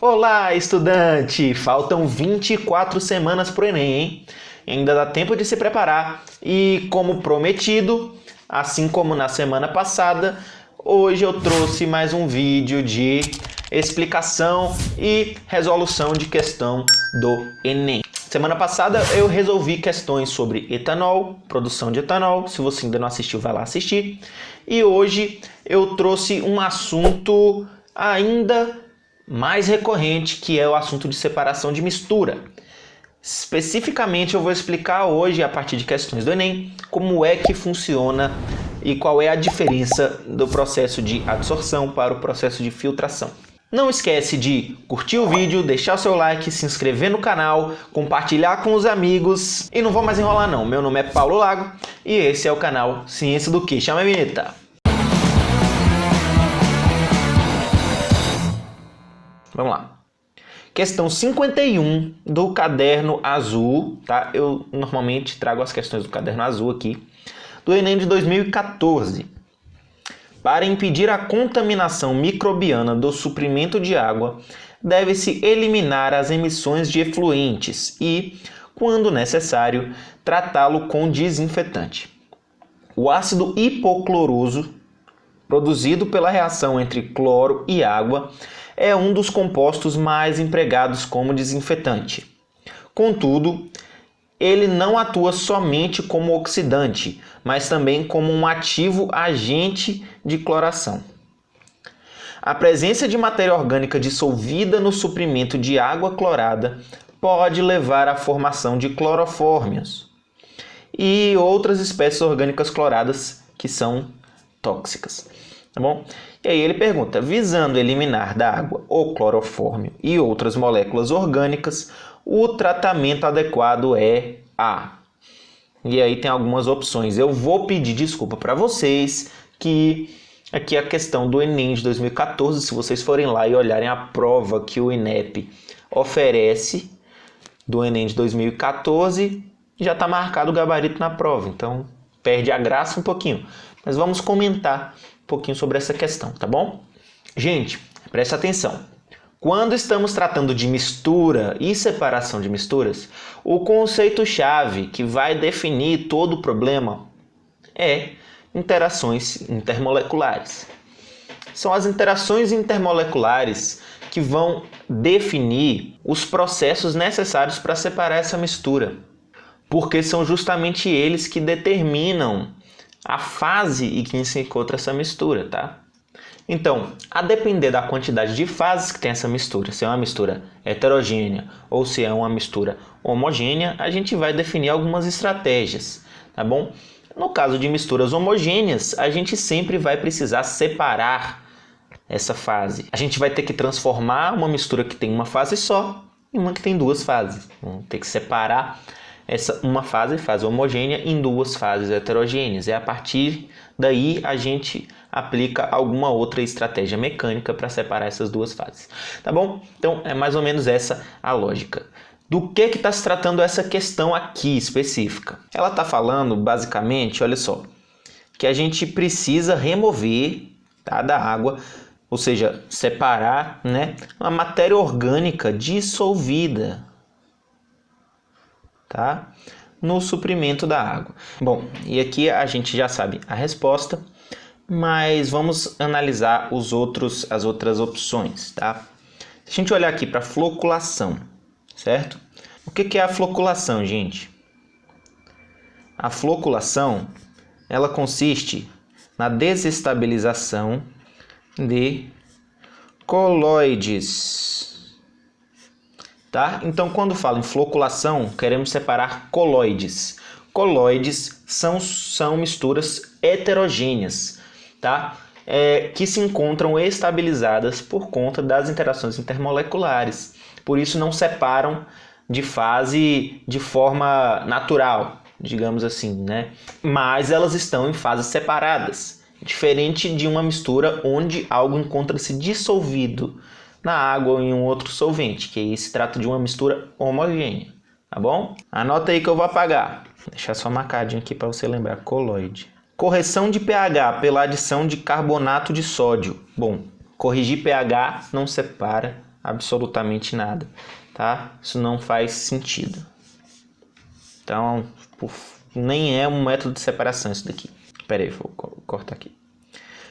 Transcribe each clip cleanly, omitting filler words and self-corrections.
Olá, estudante! Faltam 24 semanas para o Enem, hein? Ainda dá tempo de se preparar e, como prometido, assim como na semana passada, hoje eu trouxe mais um vídeo de explicação e resolução de questão do Enem. Semana passada eu resolvi questões sobre etanol, produção de etanol. Se você ainda não assistiu, vai lá assistir. E hoje eu trouxe um assunto ainda mais recorrente, que é o assunto de separação de mistura. Especificamente eu vou explicar hoje, a partir de questões do Enem, como é que funciona e qual é a diferença do processo de absorção para o processo de filtração. Não esquece de curtir o vídeo, deixar o seu like, se inscrever no canal, compartilhar com os amigos. E não vou mais enrolar não, meu nome é Paulo Lago e esse é o canal Ciência do Que? Chama a vinheta! Vamos lá. Questão 51 do caderno azul, tá? Eu normalmente trago as questões do caderno azul aqui, do Enem de 2014. Para impedir a contaminação microbiana do suprimento de água, deve-se eliminar as emissões de efluentes e, quando necessário, tratá-lo com desinfetante. O ácido hipocloroso, produzido pela reação entre cloro e água, é um dos compostos mais empregados como desinfetante. Contudo, ele não atua somente como oxidante, mas também como um ativo agente de cloração. A presença de matéria orgânica dissolvida no suprimento de água clorada pode levar à formação de clorofórmios e outras espécies orgânicas cloradas que são tóxicas. Tá bom? E aí ele pergunta, visando eliminar da água o clorofórmio e outras moléculas orgânicas, o tratamento adequado é A. E aí tem algumas opções. Eu vou pedir desculpa para vocês que aqui a questão do Enem de 2014, se vocês forem lá e olharem a prova que o INEP oferece do Enem de 2014, já está marcado o gabarito na prova, então perde a graça um pouquinho. Mas vamos comentar um pouquinho sobre essa questão, tá bom? Gente, presta atenção. Quando estamos tratando de mistura e separação de misturas, o conceito-chave que vai definir todo o problema é interações intermoleculares. São as interações intermoleculares que vão definir os processos necessários para separar essa mistura, porque são justamente eles que determinam a fase em que se encontra essa mistura, tá? Então, a depender da quantidade de fases que tem essa mistura, se é uma mistura heterogênea ou se é uma mistura homogênea, a gente vai definir algumas estratégias, tá bom? No caso de misturas homogêneas, a gente sempre vai precisar separar essa fase. A gente vai ter que transformar uma mistura que tem uma fase só em uma que tem duas fases. Vamos ter que separar uma fase homogênea em duas fases heterogêneas. E a partir daí a gente aplica alguma outra estratégia mecânica para separar essas duas fases. Tá bom? Então é mais ou menos essa a lógica. Do que está se tratando essa questão aqui específica? Ela está falando basicamente, olha só, que a gente precisa remover, tá, da água, ou seja, separar, né, uma matéria orgânica dissolvida, tá, no suprimento da água. Bom, e aqui a gente já sabe a resposta, mas vamos analisar as outras opções, tá? Se a gente olhar aqui para floculação, certo? O que é a floculação, gente? A floculação, ela consiste na desestabilização de colóides. Tá? Então, quando falo em floculação, queremos separar colóides. Colóides são misturas heterogêneas, tá? Que se encontram estabilizadas por conta das interações intermoleculares. Por isso, não separam de fase de forma natural, digamos assim, né? Mas elas estão em fases separadas, diferente de uma mistura onde algo encontra-se dissolvido na água ou em um outro solvente, que aí se trata de uma mistura homogênea, tá bom? Anota aí que eu vou apagar. Vou deixar só marcadinho aqui para você lembrar. Colóide. Correção de pH pela adição de carbonato de sódio. Bom, corrigir pH não separa absolutamente nada, tá? Isso não faz sentido. Então, nem é um método de separação isso daqui. Espera aí, vou cortar aqui.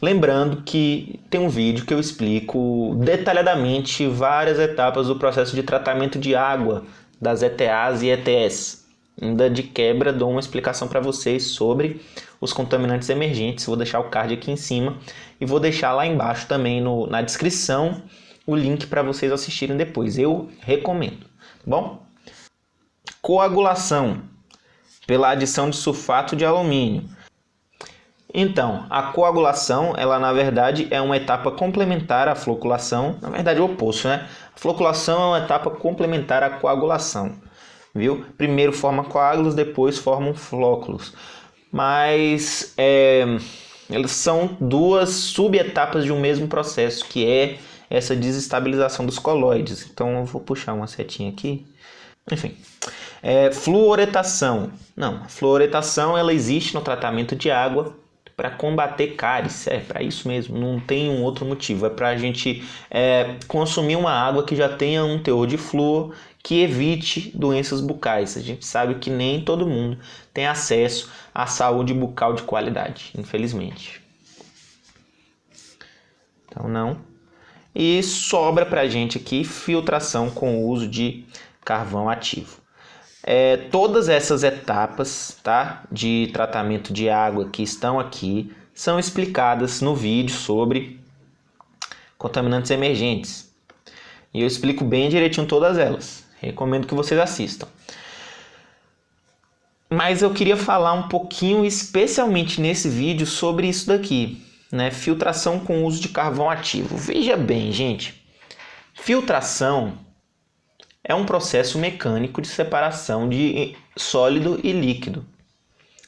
Lembrando que tem um vídeo que eu explico detalhadamente várias etapas do processo de tratamento de água das ETAs e ETS. Ainda de quebra, dou uma explicação para vocês sobre os contaminantes emergentes. Vou deixar o card aqui em cima e vou deixar lá embaixo também na descrição o link para vocês assistirem depois. Eu recomendo. Bom? Coagulação pela adição de sulfato de alumínio. Então, a coagulação, ela na verdade é uma etapa complementar à floculação. Na verdade é o oposto, né? A floculação é uma etapa complementar à coagulação. Viu? Primeiro forma coágulos, depois formam flóculos. Mas elas são duas subetapas de um mesmo processo, que é essa desestabilização dos colóides. Então eu vou puxar uma setinha aqui. Enfim, fluoretação. Não, a fluoretação ela existe no tratamento de água para combater cáries. É para isso mesmo, não tem um outro motivo. É para a gente consumir uma água que já tenha um teor de flúor que evite doenças bucais. A gente sabe que nem todo mundo tem acesso à saúde bucal de qualidade, infelizmente. Então não. E sobra para a gente aqui filtração com o uso de carvão ativo. Todas essas etapas, tá, de tratamento de água que estão aqui são explicadas no vídeo sobre contaminantes emergentes. E eu explico bem direitinho todas elas. Recomendo que vocês assistam. Mas eu queria falar um pouquinho, especialmente nesse vídeo, sobre isso daqui, né? Filtração com uso de carvão ativo. Veja bem, gente. Filtração é um processo mecânico de separação de sólido e líquido.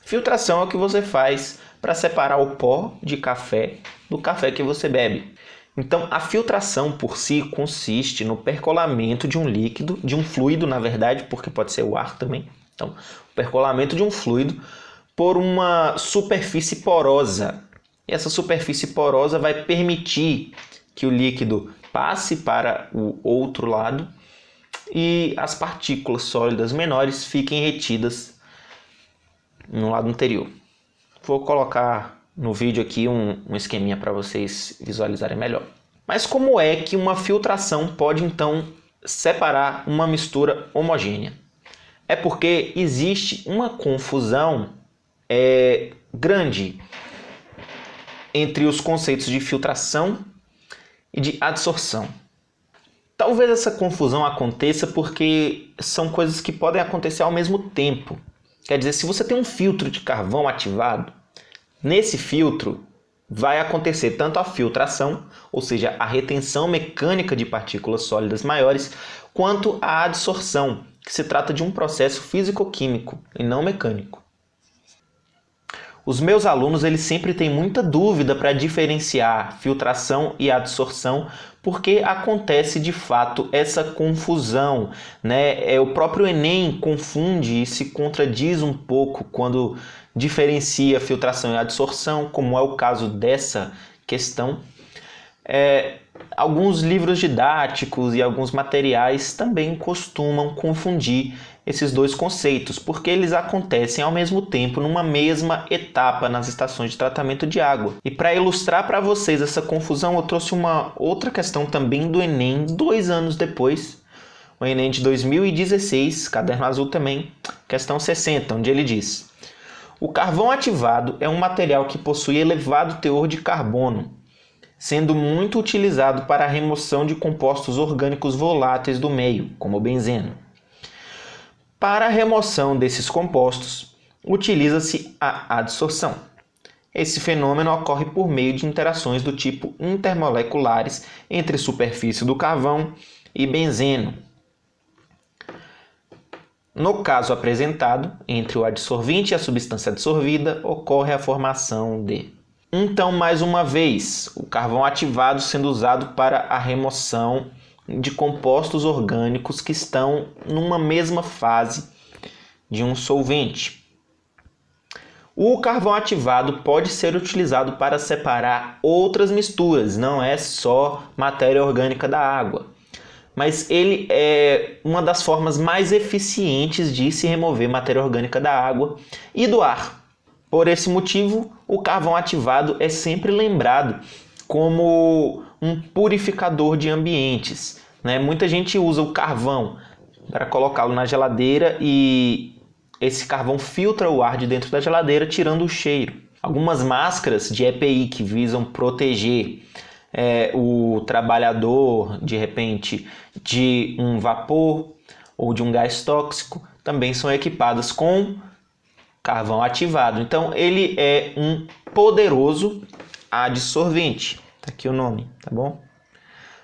Filtração é o que você faz para separar o pó de café do café que você bebe. Então, a filtração por si consiste no percolamento de um líquido, de um fluido, na verdade, porque pode ser o ar também. Então, o percolamento de um fluido por uma superfície porosa. E essa superfície porosa vai permitir que o líquido passe para o outro lado e as partículas sólidas menores fiquem retidas no lado anterior. Vou colocar no vídeo aqui um esqueminha para vocês visualizarem melhor. Mas como é que uma filtração pode então separar uma mistura homogênea? É porque existe uma confusão grande entre os conceitos de filtração e de adsorção. Talvez essa confusão aconteça porque são coisas que podem acontecer ao mesmo tempo. Quer dizer, se você tem um filtro de carvão ativado, nesse filtro vai acontecer tanto a filtração, ou seja, a retenção mecânica de partículas sólidas maiores, quanto a adsorção, que se trata de um processo físico-químico e não mecânico. Os meus alunos eles sempre têm muita dúvida para diferenciar filtração e adsorção, porque acontece de fato essa confusão, né? O próprio Enem confunde e se contradiz um pouco quando diferencia filtração e adsorção, como é o caso dessa questão. Alguns livros didáticos e alguns materiais também costumam confundir esses dois conceitos, porque eles acontecem ao mesmo tempo numa mesma etapa nas estações de tratamento de água. E para ilustrar para vocês essa confusão, eu trouxe uma outra questão também do Enem 2 anos depois, o Enem de 2016, caderno azul também, questão 60, onde ele diz: o carvão ativado é um material que possui elevado teor de carbono, sendo muito utilizado para a remoção de compostos orgânicos voláteis do meio, como o benzeno. Para a remoção desses compostos, utiliza-se a adsorção. Esse fenômeno ocorre por meio de interações do tipo intermoleculares entre superfície do carvão e benzeno. No caso apresentado, entre o adsorvente e a substância adsorvida, ocorre a formação de... Então, mais uma vez, o carvão ativado sendo usado para a remoção de compostos orgânicos que estão numa mesma fase de um solvente. O carvão ativado pode ser utilizado para separar outras misturas, não é só matéria orgânica da água. mas ele é uma das formas mais eficientes de se remover matéria orgânica da água e do ar. Por esse motivo, o carvão ativado é sempre lembrado como um purificador de ambientes, né? Muita gente usa o carvão para colocá-lo na geladeira e esse carvão filtra o ar de dentro da geladeira, tirando o cheiro. Algumas máscaras de EPI que visam proteger o trabalhador, de repente, de um vapor ou de um gás tóxico, também são equipadas com carvão ativado. Então, ele é um poderoso adsorvente. Tá aqui o nome, tá bom?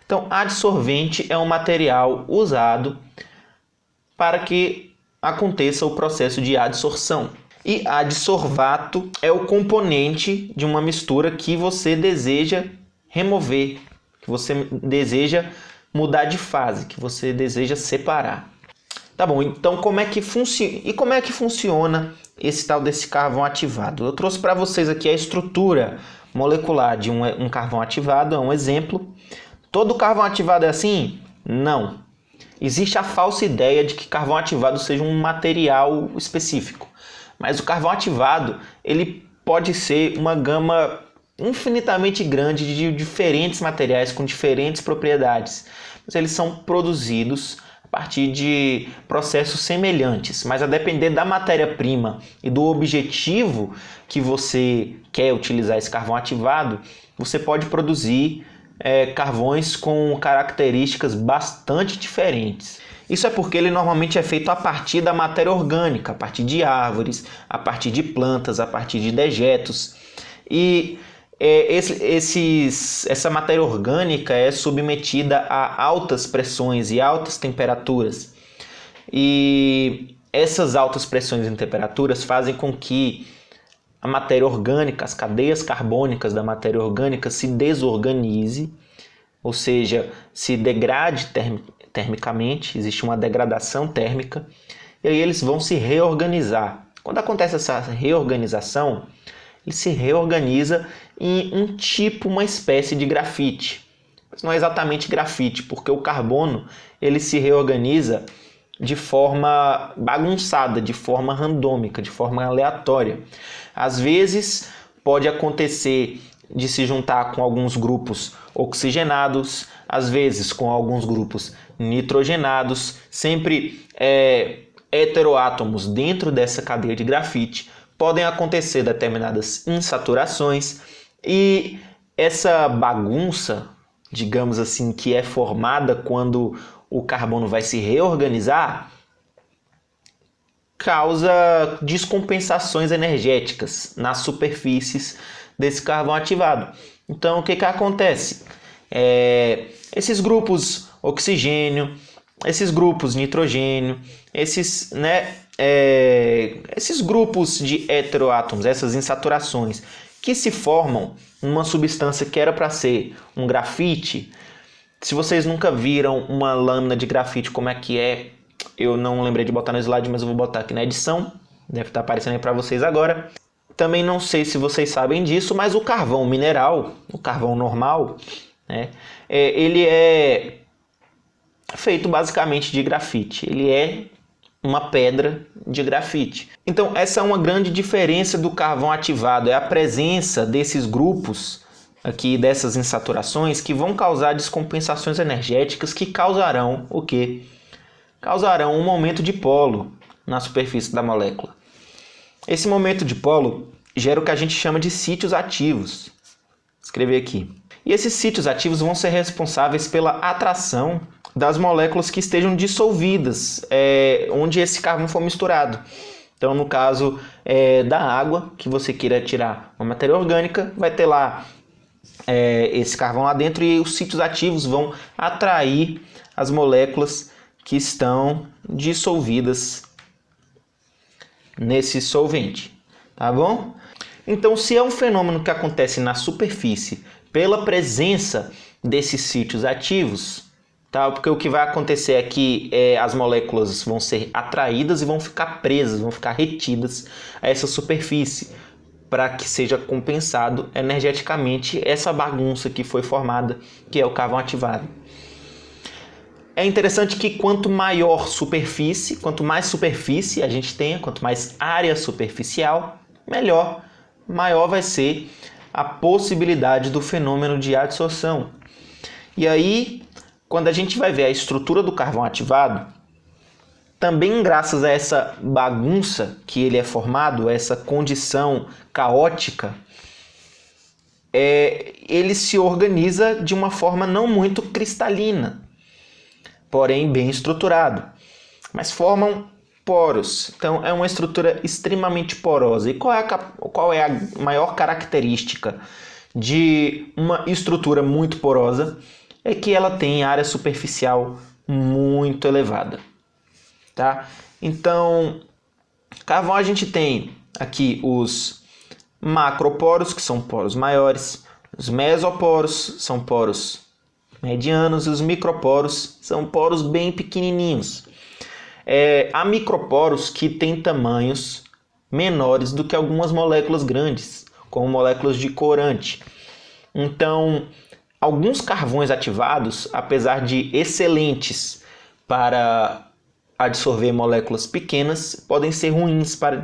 Então, adsorvente é um material usado para que aconteça o processo de adsorção. E adsorvato é o componente de uma mistura que você deseja remover, que você deseja mudar de fase, que você deseja separar. Tá bom, então como é que funciona esse tal desse carvão ativado? Eu trouxe para vocês aqui a estrutura molecular de um carvão ativado, é um exemplo. Todo carvão ativado é assim? Não. Existe a falsa ideia de que carvão ativado seja um material específico. Mas o carvão ativado, ele pode ser uma gama infinitamente grande de diferentes materiais com diferentes propriedades. Mas eles são produzidos a partir de processos semelhantes, mas a depender da matéria-prima e do objetivo que você quer utilizar esse carvão ativado, você pode produzir carvões com características bastante diferentes. Isso é porque ele normalmente é feito a partir da matéria orgânica, a partir de árvores, a partir de plantas, a partir de dejetos. E essa matéria orgânica é submetida a altas pressões e altas temperaturas. E essas altas pressões e temperaturas fazem com que a matéria orgânica, as cadeias carbônicas da matéria orgânica se desorganize, ou seja, se degrade termicamente, existe uma degradação térmica, e aí eles vão se reorganizar. Quando acontece essa reorganização, ele se reorganiza em uma espécie de grafite. Mas não é exatamente grafite, porque o carbono ele se reorganiza de forma bagunçada, de forma randômica, de forma aleatória. Às vezes pode acontecer de se juntar com alguns grupos oxigenados, às vezes com alguns grupos nitrogenados, sempre heteroátomos dentro dessa cadeia de grafite. Podem acontecer determinadas insaturações e essa bagunça, digamos assim, que é formada quando o carbono vai se reorganizar, causa descompensações energéticas nas superfícies desse carvão ativado. Então, o que acontece? Esses grupos oxigênio, esses grupos nitrogênio, esses grupos de heteroátomos, essas insaturações, que se formam numa substância que era para ser um grafite. Se vocês nunca viram uma lâmina de grafite, como é que é? Eu não lembrei de botar no slide, mas eu vou botar aqui na edição. Deve estar aparecendo aí para vocês agora. Também não sei se vocês sabem disso, mas o carvão mineral, o carvão normal, ele é feito basicamente de grafite. Ele é uma pedra de grafite. Então, essa é uma grande diferença do carvão ativado, é a presença desses grupos aqui, dessas insaturações, que vão causar descompensações energéticas que causarão o quê? Causarão um momento de polo na superfície da molécula. Esse momento de polo gera o que a gente chama de sítios ativos. Vou escrever aqui. E esses sítios ativos vão ser responsáveis pela atração das moléculas que estejam dissolvidas, onde esse carvão for misturado. Então, no caso da água, que você queira tirar uma matéria orgânica, vai ter lá esse carvão lá dentro e os sítios ativos vão atrair as moléculas que estão dissolvidas nesse solvente, tá bom? Então, se é um fenômeno que acontece na superfície pela presença desses sítios ativos, tá? Porque o que vai acontecer é que as moléculas vão ser atraídas e vão ficar presas, vão ficar retidas a essa superfície, para que seja compensado energeticamente essa bagunça que foi formada, que é o carvão ativado. É interessante que quanto maior superfície, quanto mais superfície a gente tenha, quanto mais área superficial, melhor, maior vai ser a possibilidade do fenômeno de adsorção. E aí, quando a gente vai ver a estrutura do carvão ativado, também graças a essa bagunça que ele é formado, essa condição caótica, ele se organiza de uma forma não muito cristalina, porém bem estruturado, mas formam poros. Então é uma estrutura extremamente porosa. E qual é a maior característica de uma estrutura muito porosa? É que ela tem área superficial muito elevada, tá? Então, carvão a gente tem aqui os macroporos, que são poros maiores, os mesoporos são poros medianos e os microporos são poros bem pequenininhos. Há microporos que têm tamanhos menores do que algumas moléculas grandes, como moléculas de corante. Então, alguns carvões ativados, apesar de excelentes para absorver moléculas pequenas, podem ser ruins para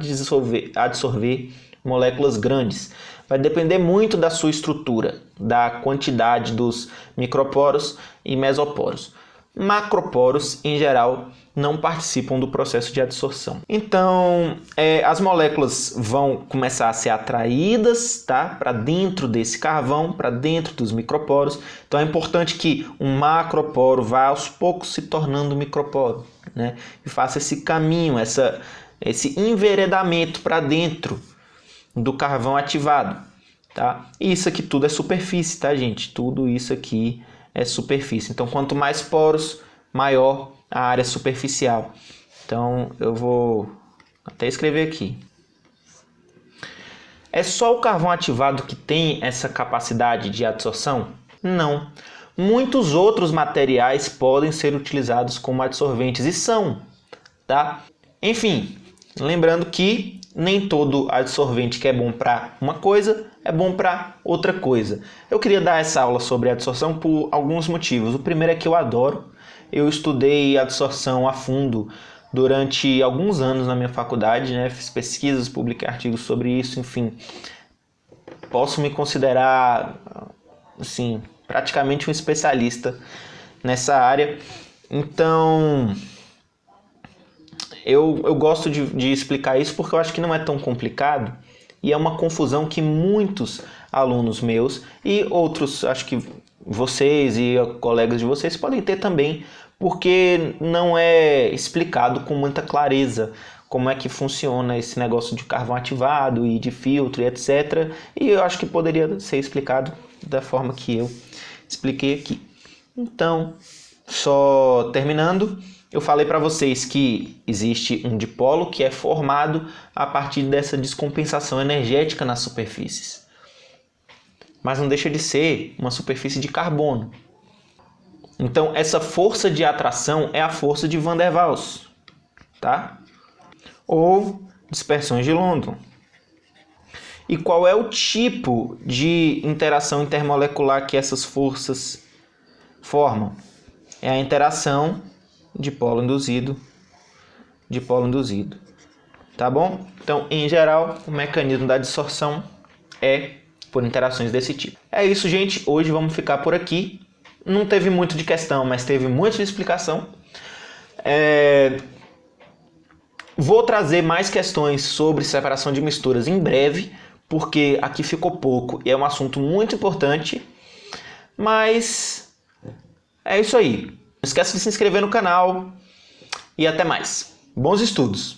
absorver moléculas grandes. Vai depender muito da sua estrutura, da quantidade dos microporos e mesoporos. Macroporos, em geral, não participam do processo de adsorção. Então, as moléculas vão começar a ser atraídas, tá, para dentro desse carvão, para dentro dos microporos. Então, é importante que um macroporo vá aos poucos se tornando microporo, né, e faça esse caminho, esse enveredamento para dentro do carvão ativado, tá? E isso aqui tudo é superfície, tá, gente? Tudo isso aqui é superfície. Então, quanto mais poros, maior a área superficial. Então, eu vou até escrever aqui. É só o carvão ativado que tem essa capacidade de adsorção? Não. Muitos outros materiais podem ser utilizados como adsorventes e são, tá? Enfim, lembrando que nem todo adsorvente que é bom para uma coisa é bom para outra coisa. Eu queria dar essa aula sobre adsorção por alguns motivos. O primeiro é que eu adoro. Eu estudei adsorção a fundo durante alguns anos na minha faculdade, né? Fiz pesquisas, publiquei artigos sobre isso, enfim. Posso me considerar, assim, praticamente um especialista nessa área. Então, eu gosto de explicar isso porque eu acho que não é tão complicado e é uma confusão que muitos alunos meus e outros, acho que vocês e colegas de vocês podem ter também, porque não é explicado com muita clareza como é que funciona esse negócio de carvão ativado e de filtro e etc. E eu acho que poderia ser explicado da forma que eu expliquei aqui. Então, só terminando, eu falei para vocês que existe um dipolo que é formado a partir dessa descompensação energética nas superfícies. Mas não deixa de ser uma superfície de carbono. Então, essa força de atração é a força de Van der Waals, tá? Ou dispersões de London. E qual é o tipo de interação intermolecular que essas forças formam? É a interação dipolo induzido, tá bom? Então, em geral, o mecanismo da adsorção é por interações desse tipo. É isso, gente. Hoje vamos ficar por aqui. Não teve muito de questão, mas teve muito de explicação. Vou trazer mais questões sobre separação de misturas em breve, porque aqui ficou pouco e é um assunto muito importante. Mas é isso aí. Não esqueça de se inscrever no canal e até mais. Bons estudos!